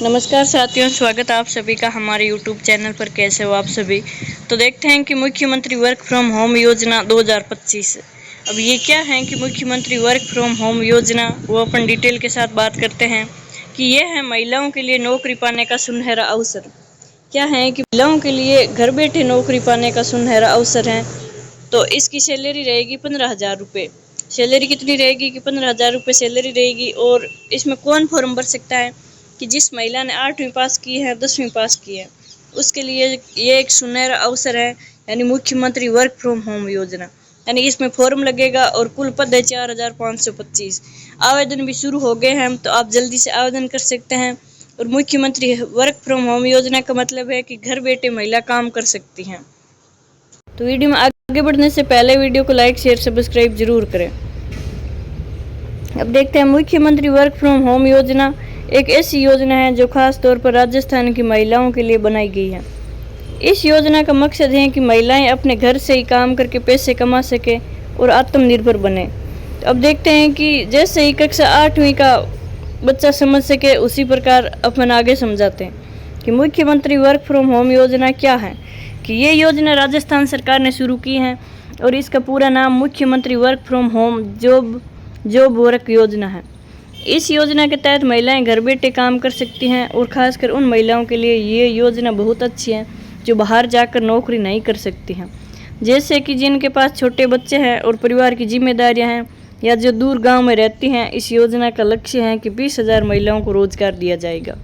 नमस्कार साथियों, स्वागत है आप सभी का हमारे YouTube चैनल पर। कैसे हो आप सभी। तो देखते हैं कि मुख्यमंत्री वर्क फ्रॉम होम योजना 2025। अब ये क्या है कि मुख्यमंत्री वर्क फ्रॉम होम योजना, वो अपन डिटेल के साथ बात करते हैं कि ये है महिलाओं के लिए नौकरी पाने का सुनहरा अवसर। क्या है कि महिलाओं के लिए घर बैठे नौकरी पाने का सुनहरा अवसर है। तो इसकी सैलरी रहेगी 15,000 रुपये। सैलरी कितनी रहेगी कि 15,000 रुपये सैलरी रहेगी। और इसमें कौन फॉर्म भर सकता है कि जिस महिला ने 8वीं पास की है, 10वीं पास की है, उसके लिए ये एक सुनहरा अवसर है। यानी मुख्यमंत्री वर्क फ्रॉम होम योजना, यानी इसमें फॉर्म लगेगा और कुल पद है 4,525। आवेदन भी शुरू हो गए हैं, तो आप जल्दी से आवेदन कर सकते हैं। और मुख्यमंत्री वर्क फ्रॉम होम योजना का मतलब है कि घर बैठे महिला काम कर सकती हैं। तो वीडियो में आगे बढ़ने से पहले वीडियो को लाइक, शेयर, सब्सक्राइब जरूर करें। अब देखते हैं, मुख्यमंत्री वर्क फ्रॉम होम योजना एक ऐसी योजना है जो खास तौर पर राजस्थान की महिलाओं के लिए बनाई गई है। इस योजना का मकसद है कि महिलाएं अपने घर से ही काम करके पैसे कमा सके और आत्मनिर्भर बने। तो अब देखते हैं कि जैसे ही कक्षा 8वीं का बच्चा समझ सके, उसी प्रकार अपन आगे समझाते हैं कि मुख्यमंत्री वर्क फ्रॉम होम योजना क्या है। कि ये योजना राजस्थान सरकार ने शुरू की है और इसका पूरा नाम मुख्यमंत्री work from home job work योजना है। इस योजना के तहत महिलाएं घर बैठे काम कर सकती हैं और खासकर उन महिलाओं के लिए ये योजना बहुत अच्छी है जो बाहर जाकर नौकरी नहीं कर सकती हैं, जैसे कि जिनके पास छोटे बच्चे हैं और परिवार की जिम्मेदारियां हैं, या जो दूर गांव में रहती हैं। इस योजना का लक्ष्य है कि 20,000 महिलाओं को रोजगार दिया जाएगा।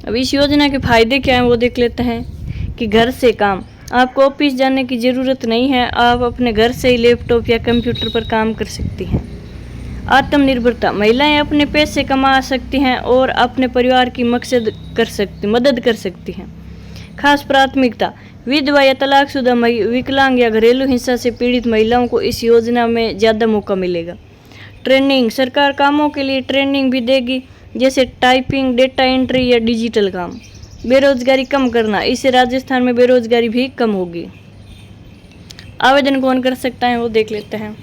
अब इस योजना के फायदे क्या हैं वो देख लेते हैं। कि घर से काम, आपको ऑफिस जाने की ज़रूरत नहीं है, आप अपने घर से ही लैपटॉप या कंप्यूटर पर काम कर सकती हैं। आत्मनिर्भरता, महिलाएं अपने पैसे कमा सकती हैं और अपने परिवार की मदद कर सकती हैं। खास प्राथमिकता, विधवा या तलाकशुदा, विकलांग या घरेलू हिंसा से पीड़ित महिलाओं को इस योजना में ज़्यादा मौका मिलेगा। ट्रेनिंग, सरकार कामों के लिए ट्रेनिंग भी देगी, जैसे टाइपिंग, डेटा एंट्री या डिजिटल काम। बेरोजगारी कम करना, इससे राजस्थान में बेरोजगारी भी कम होगी। आवेदन कौन कर सकता है वो देख लेते हैं।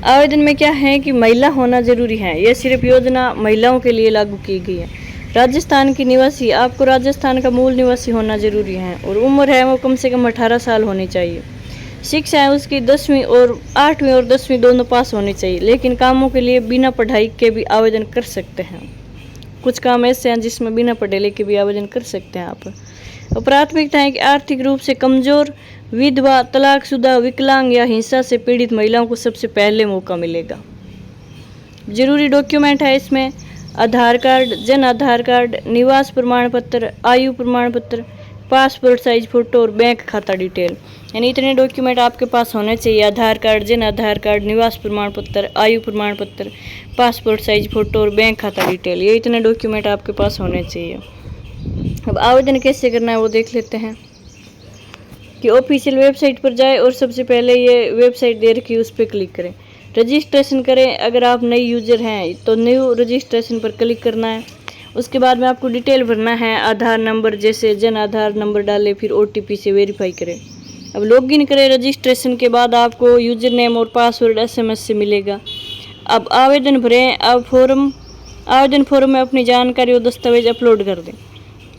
आवेदन में क्या है कि महिला होना जरूरी है। यह सिर्फ योजना महिलाओं के लिए लागू की गई है। राजस्थान की निवासी, आपको राजस्थान का मूल निवासी होना जरूरी है और उम्र है वो कम से कम 18 साल होनी चाहिए। शिक्षा है उसकी 10वीं और 8वीं और 10वीं दोनों पास होनी चाहिए, लेकिन कामों के लिए बिना पढ़ाई के भी आवेदन कर सकते हैं। कुछ काम ऐसे हैं जिसमें बिना पढ़े लिखे भी आवेदन कर सकते हैं आप। और प्राथमिकता है कि आर्थिक रूप से कमजोर, विधवा, तलाकशुदा, विकलांग या हिंसा से पीड़ित महिलाओं को सबसे पहले मौका मिलेगा। जरूरी डॉक्यूमेंट है इसमें आधार कार्ड, जन आधार कार्ड, निवास प्रमाण पत्र, आयु प्रमाण पत्र, पासपोर्ट साइज फोटो और बैंक खाता डिटेल। यानी इतने डॉक्यूमेंट आपके पास होने चाहिए। आधार कार्ड, जन आधार कार्ड, निवास प्रमाण पत्र, आयु प्रमाण पत्र, पासपोर्ट साइज फोटो और बैंक खाता डिटेल, ये इतने डॉक्यूमेंट आपके पास होने चाहिए। अब आवेदन कैसे करना है वो देख लेते हैं। कि ऑफिशियल वेबसाइट पर जाए और सबसे पहले ये वेबसाइट दे रखी है, उस पर क्लिक करें, रजिस्ट्रेशन करें। अगर आप नई यूजर हैं तो न्यू रजिस्ट्रेशन पर क्लिक करना है। उसके बाद में आपको डिटेल भरना है, आधार नंबर, जैसे जन आधार नंबर डालें, फिर OTP से वेरीफाई करें। अब लॉगिन करें। रजिस्ट्रेशन के बाद आपको यूजर नेम और पासवर्ड SMS से मिलेगा। अब आवेदन भरें। अब आवेदन फॉर्म में अपनी जानकारी और दस्तावेज अपलोड कर दें,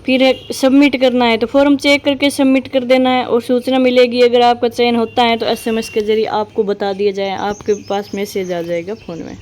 फिर सबमिट करना है। तो फॉर्म चेक करके सबमिट कर देना है और सूचना मिलेगी। अगर आपका चयन होता है तो SMS के जरिए आपको बता दिया जाए, आपके पास मैसेज आ जाएगा फ़ोन में।